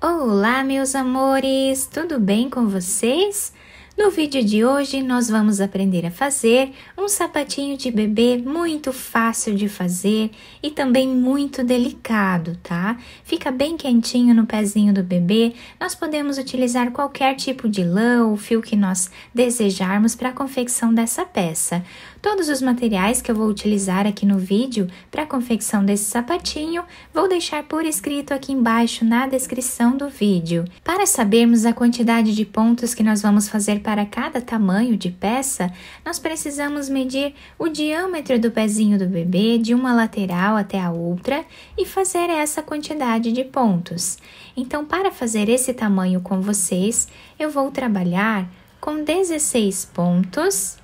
Olá, meus amores! Tudo bem com vocês? No vídeo de hoje, nós vamos aprender a fazer um sapatinho de bebê muito fácil de fazer e também muito delicado, tá? Fica bem quentinho no pezinho do bebê. Nós podemos utilizar qualquer tipo de lã ou fio que nós desejarmos para a confecção dessa peça. Todos os materiais que eu vou utilizar aqui no vídeo para a confecção desse sapatinho, vou deixar por escrito aqui embaixo na descrição do vídeo. Para sabermos a quantidade de pontos que nós vamos fazer para cada tamanho de peça, nós precisamos medir o diâmetro do pezinho do bebê de uma lateral até a outra e fazer essa quantidade de pontos. Então, para fazer esse tamanho com vocês, eu vou trabalhar com 16 pontos,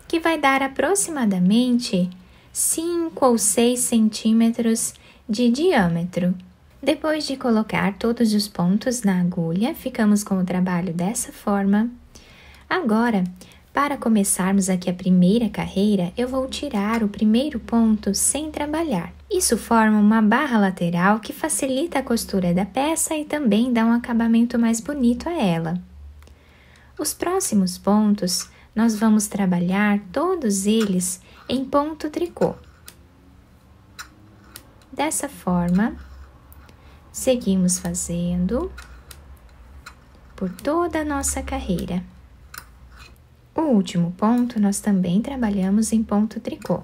que vai dar aproximadamente 5 ou 6 centímetros de diâmetro. Depois de colocar todos os pontos na agulha, ficamos com o trabalho dessa forma. Agora, para começarmos aqui a primeira carreira, eu vou tirar o primeiro ponto sem trabalhar. Isso forma uma barra lateral que facilita a costura da peça e também dá um acabamento mais bonito a ela. Os próximos pontos, nós vamos trabalhar todos eles em ponto tricô. Dessa forma, seguimos fazendo por toda a nossa carreira. O último ponto, nós também trabalhamos em ponto tricô.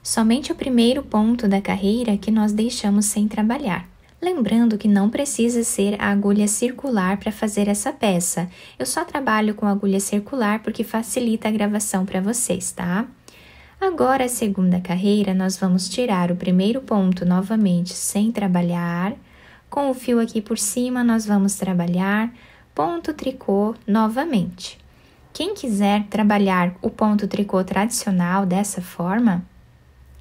Somente o primeiro ponto da carreira que nós deixamos sem trabalhar. Lembrando que não precisa ser a agulha circular para fazer essa peça. Eu só trabalho com agulha circular porque facilita a gravação para vocês, tá? Agora, a segunda carreira, nós vamos tirar o primeiro ponto novamente sem trabalhar. Com o fio aqui por cima, nós vamos trabalhar ponto tricô novamente. Quem quiser trabalhar o ponto tricô tradicional dessa forma,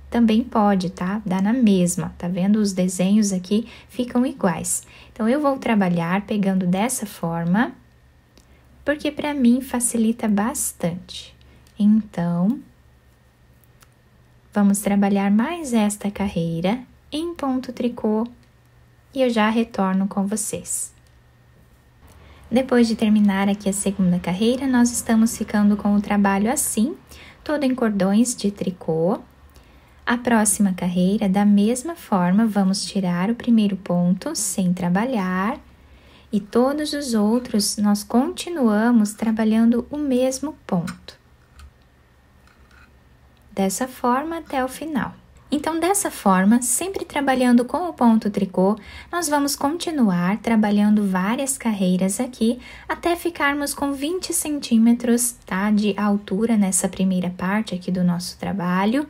também pode, tá? Dá na mesma, tá vendo? Os desenhos aqui ficam iguais. Então, eu vou trabalhar pegando dessa forma, porque para mim facilita bastante. Então, vamos trabalhar mais esta carreira em ponto tricô e eu já retorno com vocês. Depois de terminar aqui a segunda carreira, nós estamos ficando com o trabalho assim, todo em cordões de tricô. A próxima carreira, da mesma forma, vamos tirar o primeiro ponto sem trabalhar e todos os outros nós continuamos trabalhando o mesmo ponto. Dessa forma até o final. Então, dessa forma, sempre trabalhando com o ponto tricô, nós vamos continuar trabalhando várias carreiras aqui até ficarmos com 20 centímetros, tá, de altura nessa primeira parte aqui do nosso trabalho.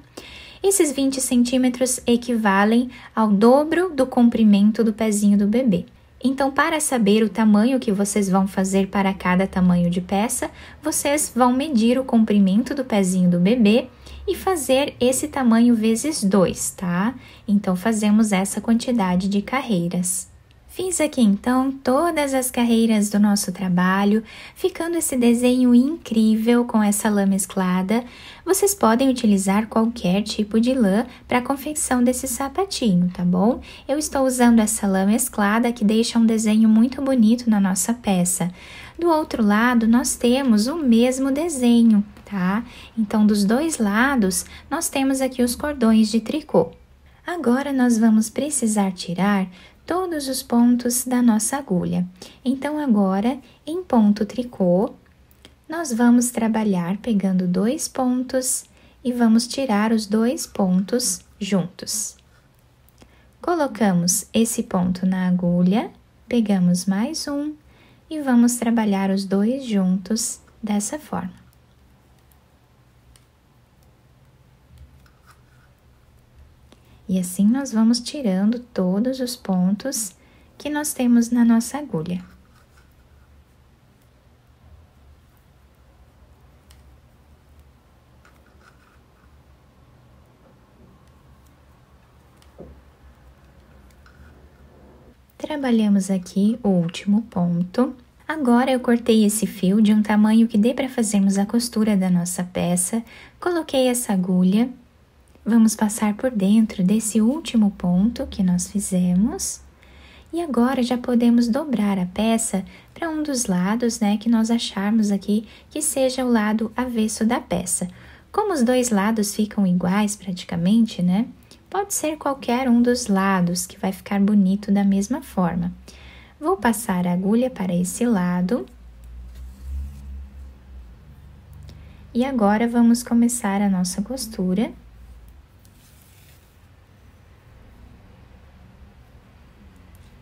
Esses 20 centímetros equivalem ao dobro do comprimento do pezinho do bebê. Então, para saber o tamanho que vocês vão fazer para cada tamanho de peça, vocês vão medir o comprimento do pezinho do bebê e fazer esse tamanho vezes 2, tá? Então, fazemos essa quantidade de carreiras. Fiz aqui, então, todas as carreiras do nosso trabalho, ficando esse desenho incrível com essa lã mesclada. Vocês podem utilizar qualquer tipo de lã para a confecção desse sapatinho, tá bom? Eu estou usando essa lã mesclada que deixa um desenho muito bonito na nossa peça. Do outro lado, nós temos o mesmo desenho, tá? Então, dos dois lados, nós temos aqui os cordões de tricô. Agora, nós vamos precisar tirar todos os pontos da nossa agulha. Então, agora, em ponto tricô, nós vamos trabalhar pegando 2 pontos e vamos tirar os 2 pontos juntos. Colocamos esse ponto na agulha, pegamos mais um e vamos trabalhar os 2 juntos dessa forma. E assim nós vamos tirando todos os pontos que nós temos na nossa agulha. Trabalhamos aqui o último ponto. Agora, eu cortei esse fio de um tamanho que dê para fazermos a costura da nossa peça. Coloquei essa agulha. Vamos passar por dentro desse último ponto que nós fizemos E agora já podemos dobrar a peça para um dos lados, né, que nós acharmos aqui que seja o lado avesso da peça. Como os dois lados ficam iguais praticamente, né, pode ser qualquer um dos lados que vai ficar bonito da mesma forma. Vou passar a agulha para esse lado. E agora vamos começar a nossa costura.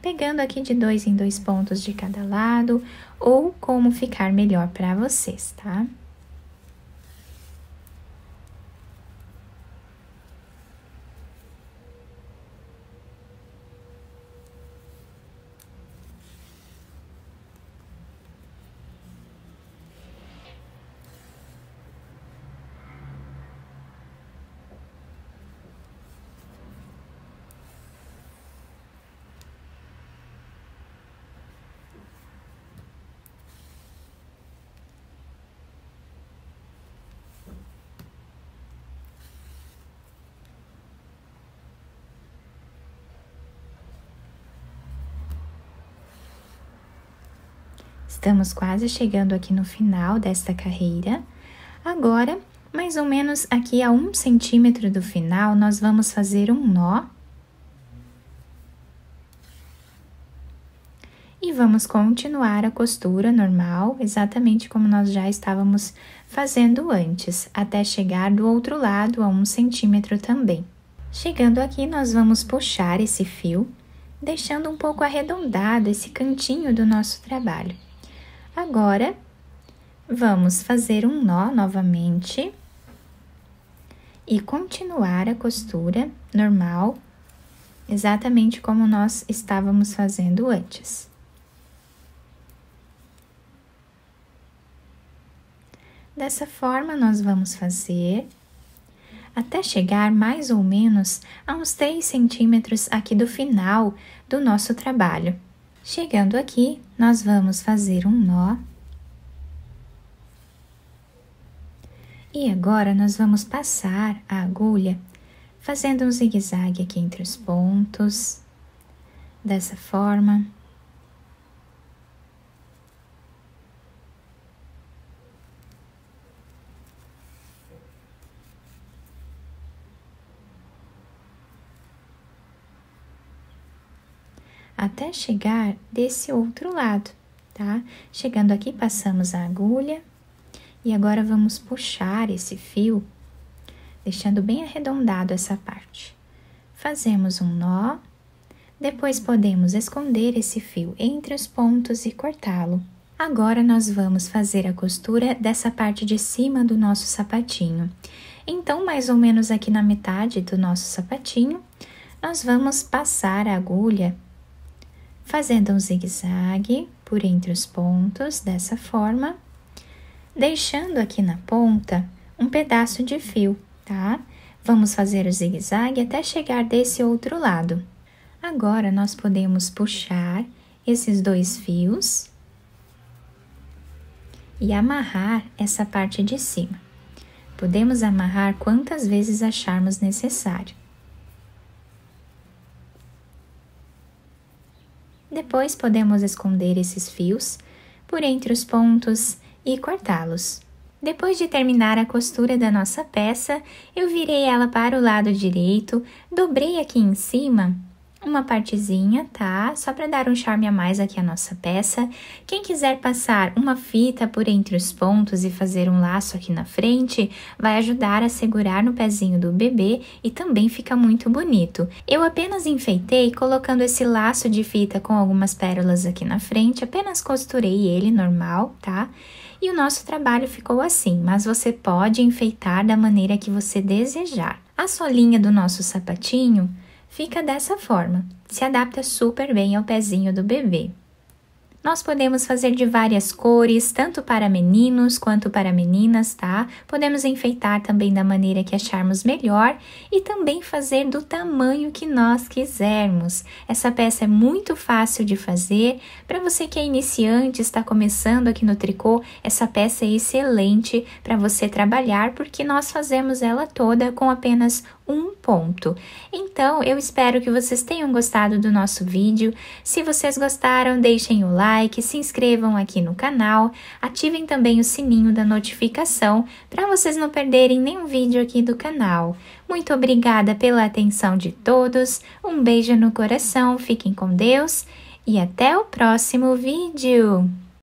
Pegando aqui de 2 em 2 pontos de cada lado, ou como ficar melhor para vocês, tá? Estamos quase chegando aqui no final desta carreira. Agora, mais ou menos aqui a 1 centímetro do final, nós vamos fazer um nó. E vamos continuar a costura normal, exatamente como nós já estávamos fazendo antes, até chegar do outro lado a 1 centímetro também. Chegando aqui, nós vamos puxar esse fio, deixando um pouco arredondado esse cantinho do nosso trabalho. Agora, vamos fazer um nó novamente e continuar a costura normal, exatamente como nós estávamos fazendo antes. Dessa forma, nós vamos fazer até chegar mais ou menos a uns 3 centímetros aqui do final do nosso trabalho. Chegando aqui, nós vamos fazer um nó. E agora, nós vamos passar a agulha, fazendo um zigue-zague aqui entre os pontos, dessa forma. Até chegar desse outro lado, tá? Chegando aqui, passamos a agulha e agora vamos puxar esse fio, deixando bem arredondado essa parte. Fazemos um nó, depois podemos esconder esse fio entre os pontos e cortá-lo. Agora, nós vamos fazer a costura dessa parte de cima do nosso sapatinho. Então, mais ou menos aqui na metade do nosso sapatinho, nós vamos passar a agulha fazendo um zigue-zague por entre os pontos, dessa forma, deixando aqui na ponta um pedaço de fio, tá? Vamos fazer o zigue-zague até chegar desse outro lado. Agora, nós podemos puxar esses 2 fios e amarrar essa parte de cima. Podemos amarrar quantas vezes acharmos necessário. Depois, podemos esconder esses fios por entre os pontos e cortá-los. Depois de terminar a costura da nossa peça, eu virei ela para o lado direito, dobrei aqui em cima uma partezinha, tá? Só para dar um charme a mais aqui à nossa peça. Quem quiser passar uma fita por entre os pontos e fazer um laço aqui na frente, vai ajudar a segurar no pezinho do bebê e também fica muito bonito. Eu apenas enfeitei colocando esse laço de fita com algumas pérolas aqui na frente, apenas costurei ele normal, tá? E o nosso trabalho ficou assim, mas você pode enfeitar da maneira que você desejar. A solinha do nosso sapatinho fica dessa forma, se adapta super bem ao pezinho do bebê. Nós podemos fazer de várias cores, tanto para meninos quanto para meninas, tá? Podemos enfeitar também da maneira que acharmos melhor e também fazer do tamanho que nós quisermos. Essa peça é muito fácil de fazer. Para você que é iniciante, está começando aqui no tricô, essa peça é excelente para você trabalhar, porque nós fazemos ela toda com apenas um ponto. Então, eu espero que vocês tenham gostado do nosso vídeo. Se vocês gostaram, deixem o like, se inscrevam aqui no canal, ativem também o sininho da notificação para vocês não perderem nenhum vídeo aqui do canal. Muito obrigada pela atenção de todos, um beijo no coração, fiquem com Deus e até o próximo vídeo!